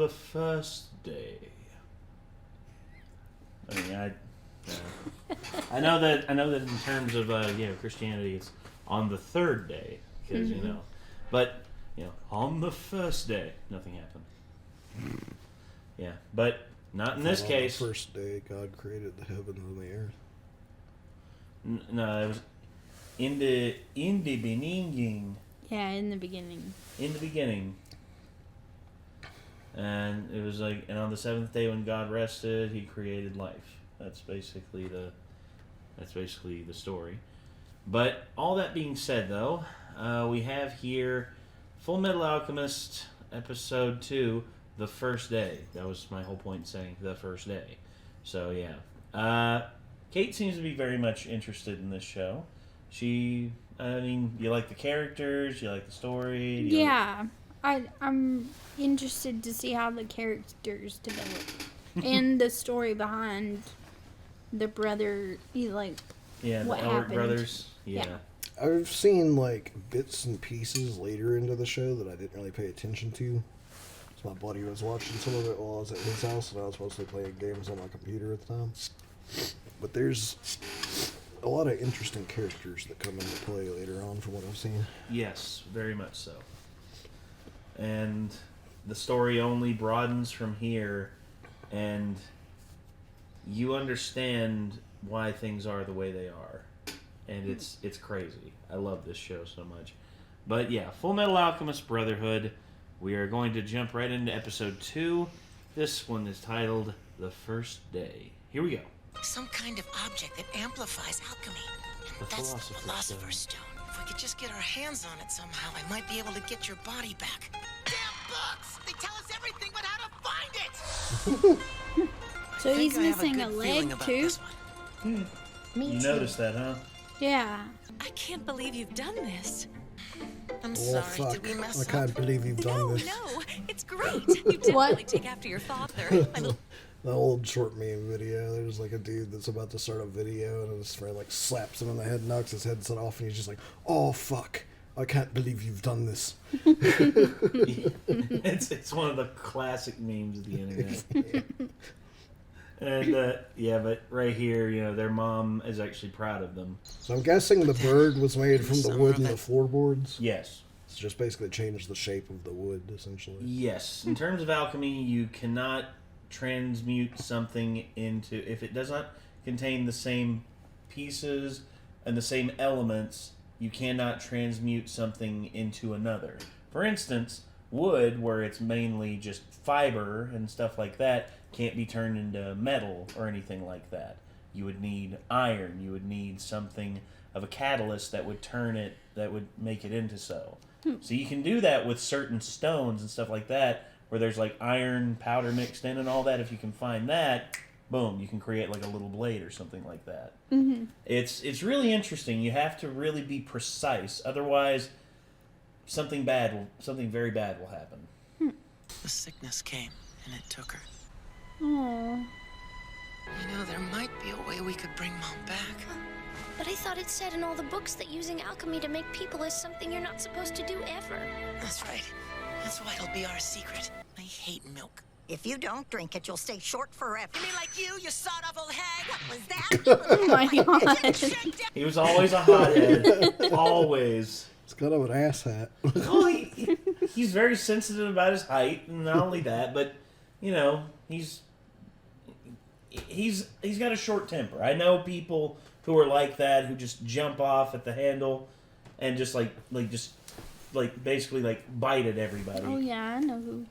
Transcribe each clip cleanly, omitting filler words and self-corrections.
the first day. I mean, I know that in terms of Christianity, it's on the third day because but on the first day, nothing happened. Yeah, but not in this case. On the first day, God created the heavens and the earth. No, it was in the beginning. Yeah, in the beginning. In the beginning. And it was like, and on the seventh day when God rested, He created life. That's basically the story. But all that being said, though, we have here Fullmetal Alchemist episode 2, the first day. That was my whole point in saying the first day. So yeah, Kate seems to be very much interested in this show. You like the characters, you like the story. Yeah, I'm interested to see how the characters develop and the story behind the brother. The what Elric happened. Brothers. Yeah. I've seen bits and pieces later into the show that I didn't really pay attention to. So my buddy was watching some of it while I was at his house, and I was mostly playing games on my computer at the time. But there's a lot of interesting characters that come into play later on from what I've seen. Yes, very much so. And the story only broadens from here, and you understand why things are the way they are. And it's crazy. I love this show so much. But yeah, Fullmetal Alchemist Brotherhood. We are going to jump right into episode 2. This one is titled The First Day. Here we go. Some kind of object that amplifies alchemy. And that's the Philosopher's Stone. If we could just get our hands on it somehow, I might be able to get your body back. Damn books! They tell us everything but how to find it! So he's missing a leg, too? You noticed that, huh? Yeah. I can't believe you've done this. I'm sorry, fuck. Did we mess up? I can't believe you've done this. No, it's great. You definitely take after your father. The old short meme video, there's a dude that's about to start a video and his friend slaps him in the head, knocks his headset off, and he's just like, oh fuck, I can't believe you've done this. It's one of the classic memes of the internet. And but right here, their mom is actually proud of them. So I'm guessing the bird was made from the wood and the floorboards? Yes. It's just basically changed the shape of the wood, essentially. Yes. In terms of alchemy, you cannot transmute something into, if it does not contain the same pieces and the same elements, you cannot transmute something into another. For instance, wood, where it's mainly just fiber and stuff like that, can't be turned into metal or anything like that. You would need iron. You would need something of a catalyst that would turn it, that would make it into so. So you can do that with certain stones and stuff like that, where there's iron powder mixed in and all that. If you can find that, boom, you can create a little blade or something like that. Mm-hmm. It's really interesting. You have to really be precise, otherwise something very bad will happen. The sickness came, and it took her. Aww. There might be a way we could bring Mom back. But I thought it said in all the books that using alchemy to make people is something you're not supposed to do ever. That's right. That's why it'll be our secret. I hate milk. If you don't drink it, you'll stay short forever. You mean like you sawed-off old hag? What was that? Oh my god. He was always a hothead. Always. It's kind of an asshat. Well, he's very sensitive about his height, and not only that, but he's got a short temper. I know people who are like that, who just jump off at the handle and just basically bite at everybody. Oh yeah, I know who.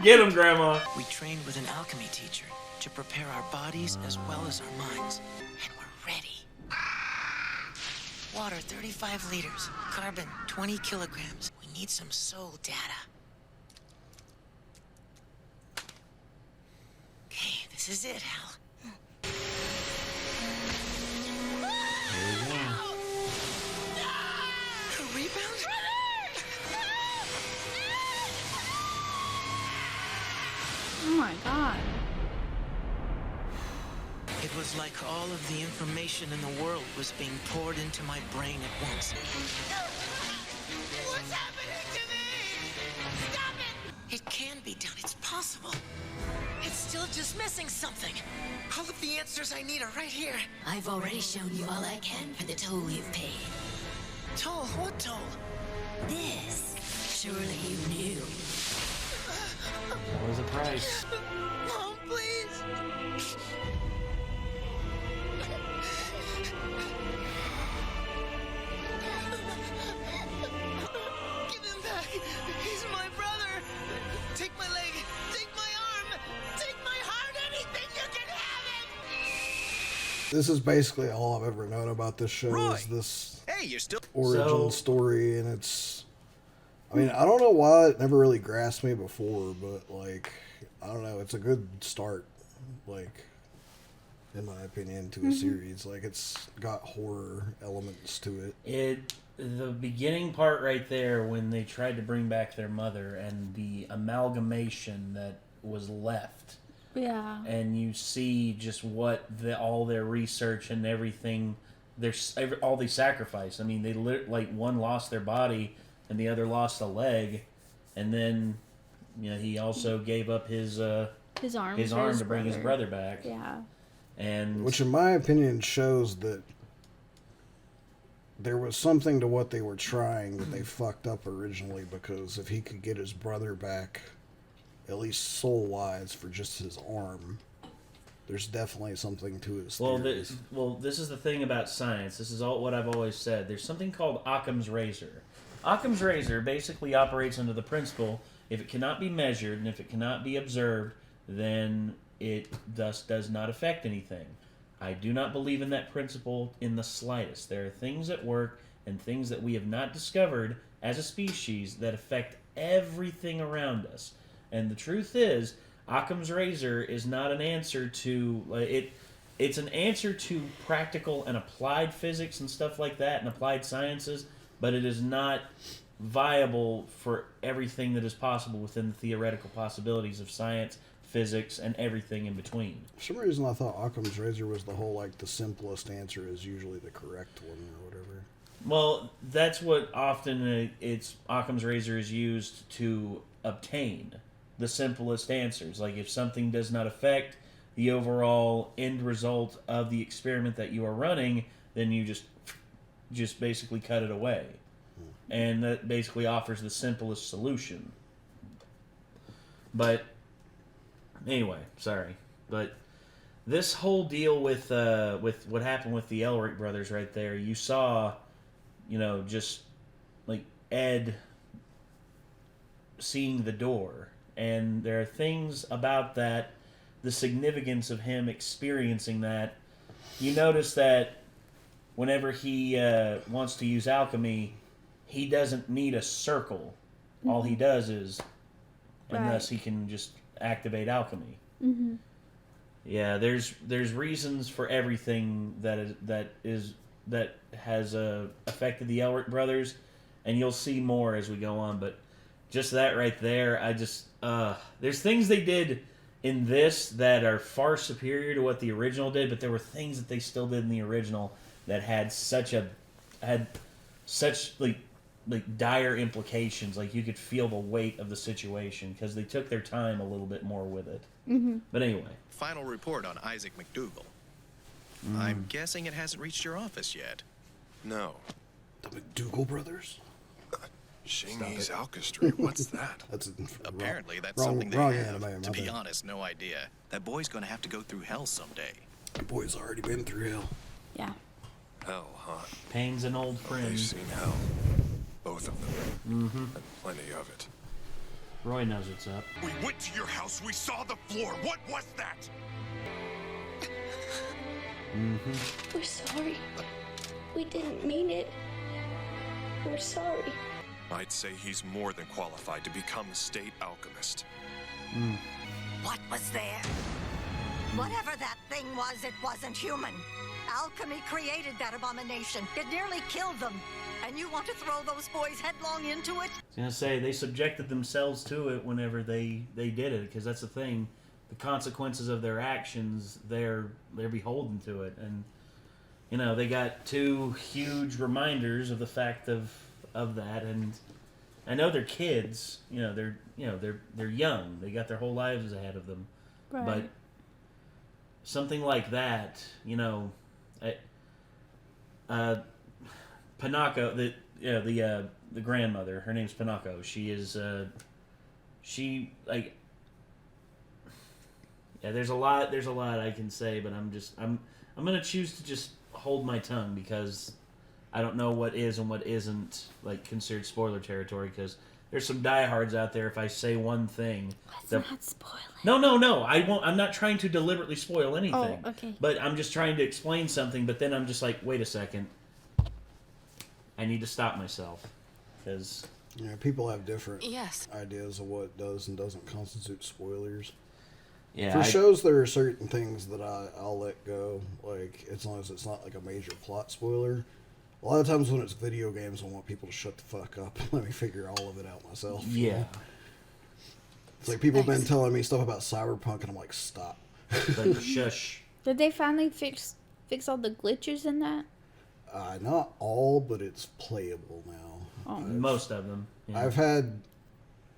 Get him, Grandma. We trained with an alchemy teacher to prepare our bodies as well as our minds. And we're ready. Water 35 liters, carbon 20 kilograms. We need some soul data. Okay, this is it, Hal. A rebound? Oh my god. It was like all of the information in the world was being poured into my brain at once. What's happening to me? can be done. It's possible. It's still just missing something. All of the answers I need are right here. I've already shown you all I can for the toll you've paid. Toll? What toll? This, surely you knew. What was the price? Mom, please. Give him back. He's my brother. Take my leg. Take my arm. Take my heart. Anything you can have it. This is basically all I've ever known about this show. Roy. Is this Hey, you're still... origin story, and it's... I mean, I don't know why it never really grasped me before, but, like, I don't know, it's a good start, like, in my opinion, to a series. Like, it's got horror elements to it. The beginning part right there, when they tried to bring back their mother and the amalgamation that was left. Yeah. And you see just what all their research and everything, all they sacrificed. I mean, they one lost their body and the other lost a leg, and then he also gave up his arm to bring his brother back. Yeah. And which, in my opinion, shows that there was something to what they were trying that they fucked up originally, because if he could get his brother back, at least soul-wise, for just his arm, there's definitely something to his theories. This is the thing about science. This is what I've always said. There's something called Occam's razor. Occam's razor basically operates under the principle, if it cannot be measured and if it cannot be observed, then it thus does not affect anything. I do not believe in that principle in the slightest. There are things at work and things that we have not discovered as a species that affect everything around us. And the truth is, Occam's razor is not an answer to it's an answer to practical and applied physics and stuff like that and applied sciences, but it is not viable for everything that is possible within the theoretical possibilities of science, physics, and everything in between. For some reason, I thought Occam's razor was the whole, like, the simplest answer is usually the correct one or whatever. Well, that's what often Occam's razor is used to obtain the simplest answers. Like, if something does not affect the overall end result of the experiment that you are running, then you just basically cut it away. And that basically offers the simplest solution. But anyway, sorry. But this whole deal with what happened with the Elric brothers right there, you saw, just like Ed seeing the door. And there are things about that, the significance of him experiencing that. You notice that whenever he wants to use alchemy, he doesn't need a circle. All he does is, and thus he can just activate alchemy. Mm-hmm. Yeah, there's reasons for everything that has affected the Elric brothers, and you'll see more as we go on. But just that right there, there's things they did in this that are far superior to what the original did, but there were things that they still did in the original that had such dire implications. Like, you could feel the weight of the situation because they took their time a little bit more with it. Mm-hmm. But anyway. Final report on Isaac McDougal. I'm guessing it hasn't reached your office yet. No. The McDougal brothers? Chinese Alchemy, what's that? Apparently, that's wrong something they have. anime, To be bad. honest, no idea. That boy's gonna have to go through hell someday. The boy's already been through hell. Yeah. Hell, huh? Pain's an old friend. They've seen hell. Both of them. Mm-hmm. And plenty of it. Roy knows what's up. We went to your house, we saw the floor. What was that? Mm-hmm. We're sorry. We didn't mean it. We're sorry. I'd say he's more than qualified to become a state alchemist. What was there? Whatever that thing was, it wasn't human. Alchemy created that abomination. It nearly killed them. And you want to throw those boys headlong into it? I was going to say, they subjected themselves to it whenever they did it, because that's the thing. The consequences of their actions, they're beholden to it. And, they got two huge reminders of the fact of that, and I know they're kids. They're young. They got their whole lives ahead of them. Right. But something like that, Panako, the grandmother. Her name's Panako. She is there's a lot I can say, but I'm gonna choose to just hold my tongue because I don't know what is and what isn't considered spoiler territory, because there's some diehards out there. If I say one thing, let's not spoil it. No, I won't. I'm not trying to deliberately spoil anything. Oh, okay. But I'm just trying to explain something. But then I'm just like, wait a second. I need to stop myself, because people have different Yes. ideas of what does and doesn't constitute spoilers. yeah, For shows, there are certain things that I'll let go, as long as it's not a major plot spoiler. A lot of times when it's video games, I want people to shut the fuck up and let me figure all of it out myself. Yeah. It's like people have been telling me stuff about Cyberpunk, and I'm like, stop. Like, shush. Did they finally fix all the glitches in that? Not all, but it's playable now. Oh. Most of them. Yeah. I've had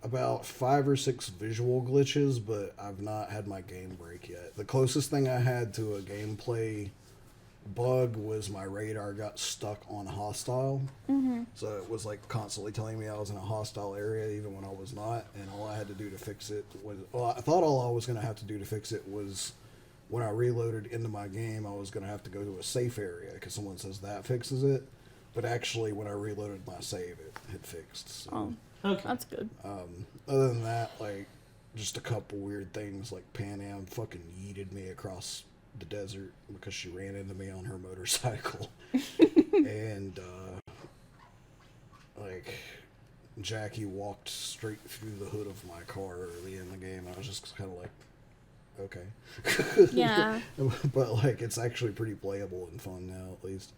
about 5 or 6 visual glitches, but I've not had my game break yet. The closest thing I had to a gameplay bug was my radar got stuck on hostile. Mm-hmm. So it was constantly telling me I was in a hostile area even when I was not, and all I had to do to fix it was, I thought all I was going to have to do to fix it was when I reloaded into my game, I was going to have to go to a safe area because someone says that fixes it. But actually, when I reloaded my save, it had fixed. So. Oh, okay. That's good. Other than that, just a couple weird things, Pan Am fucking yeeted me across the desert because she ran into me on her motorcycle. And, Jackie walked straight through the hood of my car early in the game. I was just kind of okay. Yeah. But, it's actually pretty playable and fun now, at least.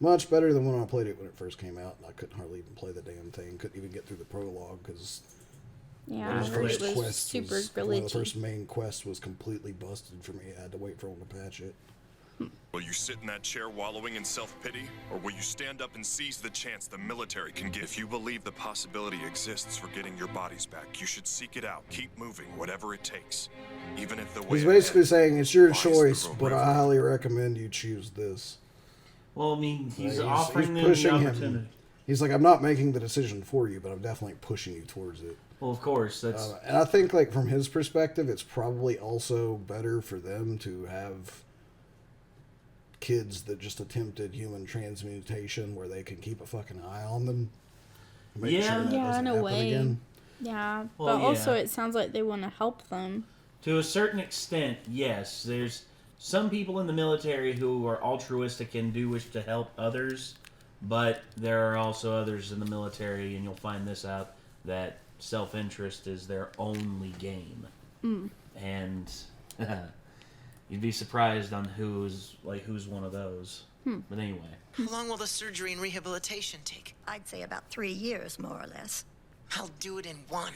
Much better than when I played it when it first came out, and I couldn't hardly even play the damn thing. Couldn't even get through the prologue, because yeah, the first it was quest super one of the glitchy. first main quests was completely busted for me. I had to wait for them to patch it. Will you sit in that chair wallowing in self-pity? Or will you stand up and seize the chance the military can give? If you believe the possibility exists for getting your bodies back, you should seek it out. Keep moving, whatever it takes. Even if the way He's basically ahead saying it's your lies the choice, road but river. I highly recommend you choose this. Well, I mean, he's He's offering them pushing the him. opportunity. He's like, I'm not making the decision for you, but I'm definitely pushing you towards it. Well, of course, that's And I think, from his perspective, it's probably also better for them to have kids that just attempted human transmutation where they can keep a fucking eye on them. Make Yeah. sure that Yeah, doesn't in a happen way. again. Yeah, Well, but also yeah. it sounds like they want to help them. to a certain extent, yes. There's some people in the military who are altruistic and do wish to help others, but there are also others in the military, and you'll find this out, that self-interest is their only game. And you'd be surprised on who's one of those. But anyway. How long will the surgery and rehabilitation take? I'd say about 3 years, more or less. I'll do it in 1.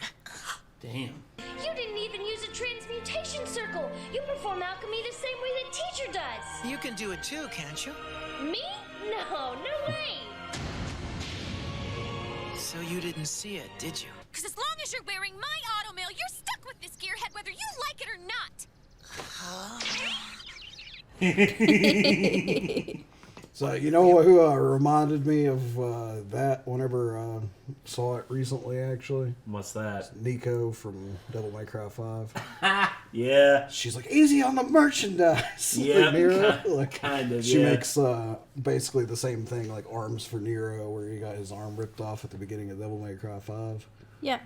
Damn. You didn't even use a transmutation circle. You perform alchemy the same way the teacher does. You can do it too, can't you? Me? No way. So you didn't see it, did you? Because as long as you're wearing my automail, you're stuck with this gearhead whether you like it or not. So, you know who reminded me of that whenever I saw it recently, actually? What's that? Nico from Devil May Cry 5. Yeah. She's like, easy on the merchandise. Yeah, Nero. kind of, She yeah. makes basically the same thing, like Arms for Nero, where he got his arm ripped off at the beginning of Devil May Cry 5. Yeah.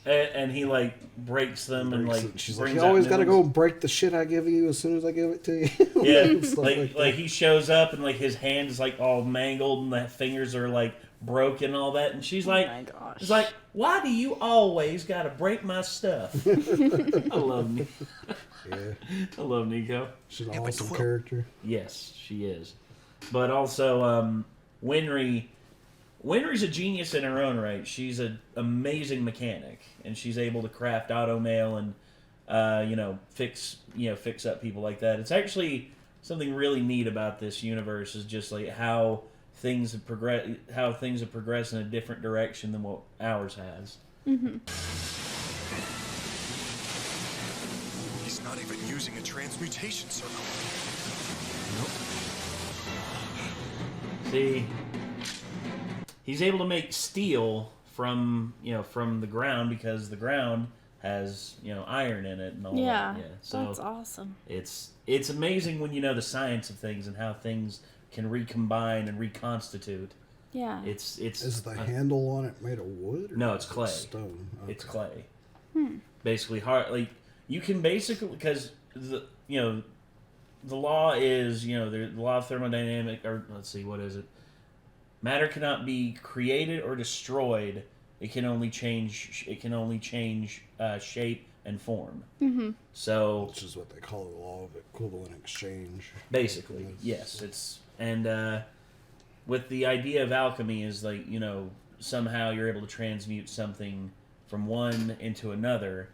And he, breaks them and, She's brings like, you out always new got to ones. go break the shit I give you as soon as I give it to you. Yeah, Stuff like that. he shows up and his hands is all mangled and the fingers are broken and all that, and she's like, my gosh. she's like, why do you always gotta break my stuff? I love Nico. Yeah, I love Nico. she's an awesome character. Yes, she is. But also, Winry's a genius in her own right. She's an amazing mechanic, and she's able to craft automail and fix up people like that. It's actually something really neat about this universe is just how things have progressed in a different direction than what ours has. Mm-hmm. He's not even using a transmutation circle. Nope. See, he's able to make steel from the ground because the ground has iron in it and all that. Yeah, so that's awesome. It's amazing when you know the science of things and how things can recombine and reconstitute. Yeah. It's Is the handle on it made of wood? Or no, it's clay. Stone. Okay. It's clay. Basically, hard. Like you can basically because the law is the law of thermodynamic, or let's see, what is it? Matter cannot be created or destroyed. It can only change. It can only change shape and form. Mm-hmm. So, which is what they call the law of equivalent exchange. Basically, yes. It's with the idea of alchemy is like somehow you're able to transmute something from one into another,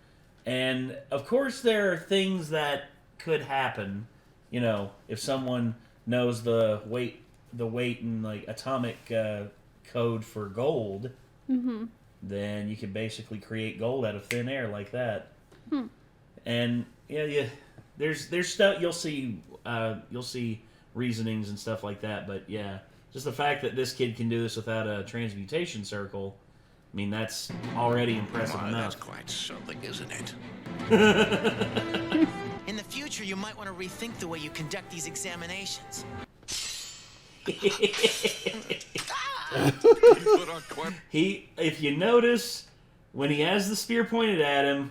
and of course there are things that could happen. If someone knows the weight and like atomic code for gold. Mm-hmm. Then you can basically create gold out of thin air like that. Hmm. And there's stuff you'll see reasonings and stuff like that. But yeah, just the fact that this kid can do this without a transmutation circle, I mean that's already impressive enough. That's quite something, isn't it? In the future, you might want to rethink the way you conduct these examinations. If you notice, when he has the spear pointed at him,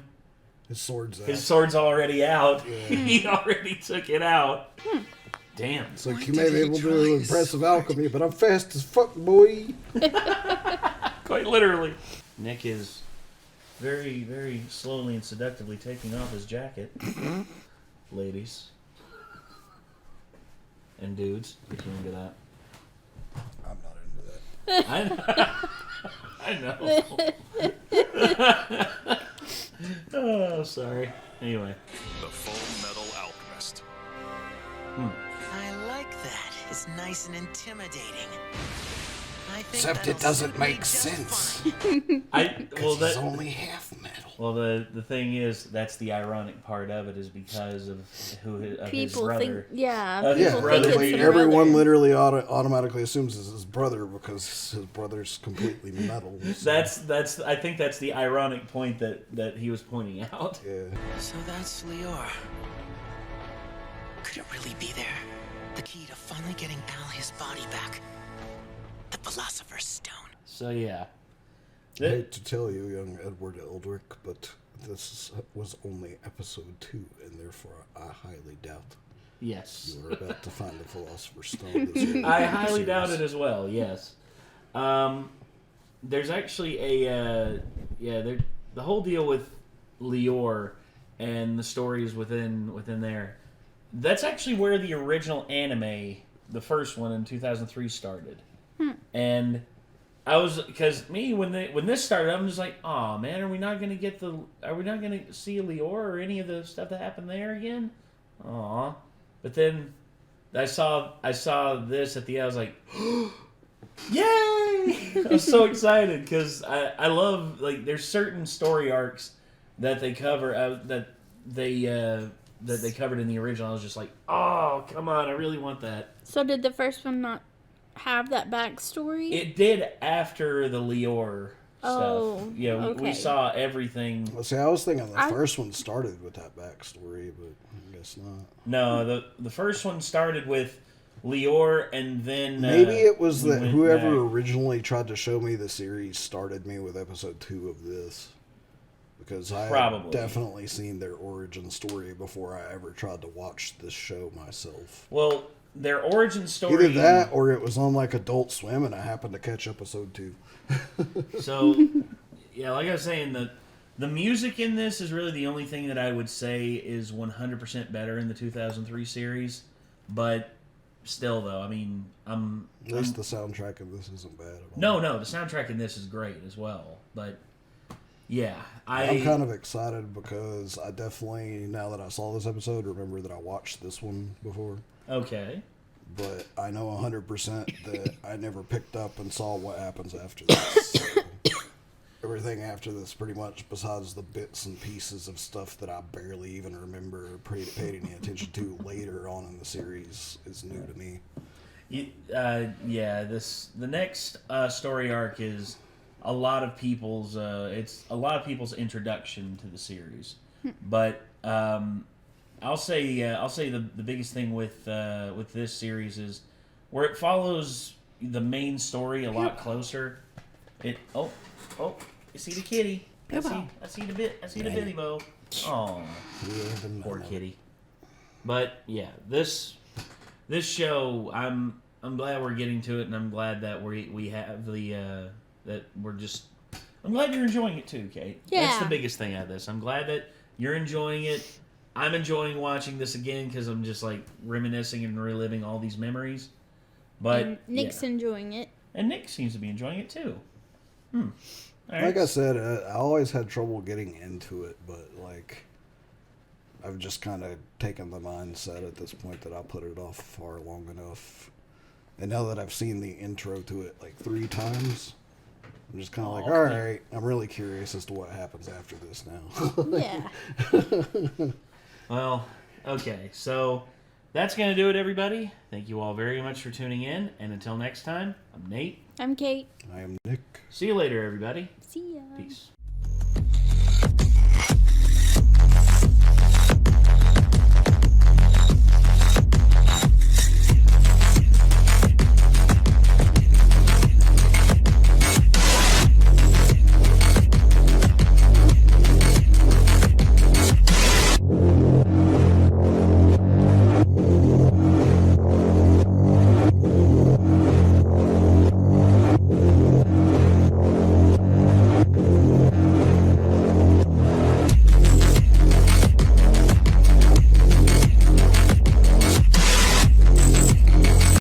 his sword's already out. Yeah. He already took it out. Damn. It's like you may be able to do impressive alchemy, but I'm fast as fuck, boy. Quite literally. Nick is very, very slowly and seductively taking off his jacket. Ladies. And dudes, if you're into that. I'm not into that. I know. Oh, sorry. Anyway. The Fullmetal Alchemist. I like that. It's nice and intimidating. Except it doesn't make sense. It's only half metal. Well, the thing is, that's the ironic part of it is because of his brother. Everyone literally automatically assumes it's his brother because his brother's completely metal. So. I think that's the ironic point that he was pointing out. Yeah. So that's Lior. Could it really be there? The key to finally getting Al his body back. The Philosopher's Stone. So yeah. I hate to tell you, young Edward Eldrick, but this was only episode 2, and therefore I highly doubt you were about to find the Philosopher's Stone. This I highly doubt it as well, yes. There's actually the whole deal with Lior and the stories within there. That's actually where the original anime, the first one in 2003, started. And I was when this started, I'm just like, oh man, are we not gonna see Lior or any of the stuff that happened there again? Aw. But then I saw this at the end. I was like, yay! I was so excited because I love, like, there's certain story arcs that they cover that they covered in the original. I was just like, oh, come on, I really want that. So did the first one not have that backstory? It did after the Lior stuff. Oh, yeah, okay. We saw everything. Well, see, I was thinking the first one started with that backstory, but I guess not. No, the first one started with Lior, and then maybe it was that whoever originally tried to show me the series started me with episode 2 of this. Because I had definitely seen their origin story before I ever tried to watch this show myself. Well, their origin story... Either that, or it was on, like, Adult Swim, and I happened to catch episode 2. So, yeah, like I was saying, the music in this is really the only thing that I would say is 100% better in the 2003 series. But still, though, I mean, At least the soundtrack of this isn't bad at all. No, the soundtrack in this is great as well. But... yeah, I'm kind of excited because I definitely, now that I saw this episode, remember that I watched this one before. Okay. but I know 100% that I never picked up and saw what happens after this. So everything after this, pretty much, besides the bits and pieces of stuff that I barely even remember or paid any attention to later on in the series, is new to me. The next story arc is a lot of people's. It's a lot of people's introduction to the series, but I'll say the biggest thing with this series is where it follows the main story a lot closer. You see the kitty. I see the bitty bow. Oh, poor kitty. But yeah, this show, I'm glad we're getting to it, and I'm glad that we have the that we're just. I'm glad you're enjoying it too, Kate. Yeah. That's the biggest thing out of this. I'm glad that you're enjoying it. I'm enjoying watching this again because I'm just like reminiscing and reliving all these memories. But and Nick's enjoying it. And Nick seems to be enjoying it too. Like I said, I always had trouble getting into it, but like I've just kind of taken the mindset at this point that I'll put it off far long enough. And now that I've seen the intro to it like 3 times, I'm just kind of like, all right, I'm really curious as to what happens after this now. Yeah. Well, okay, so that's going to do it, everybody. Thank you all very much for tuning in, and until next time, I'm Nate. I'm Kate. I am Nick. See you later, everybody. See ya. Peace.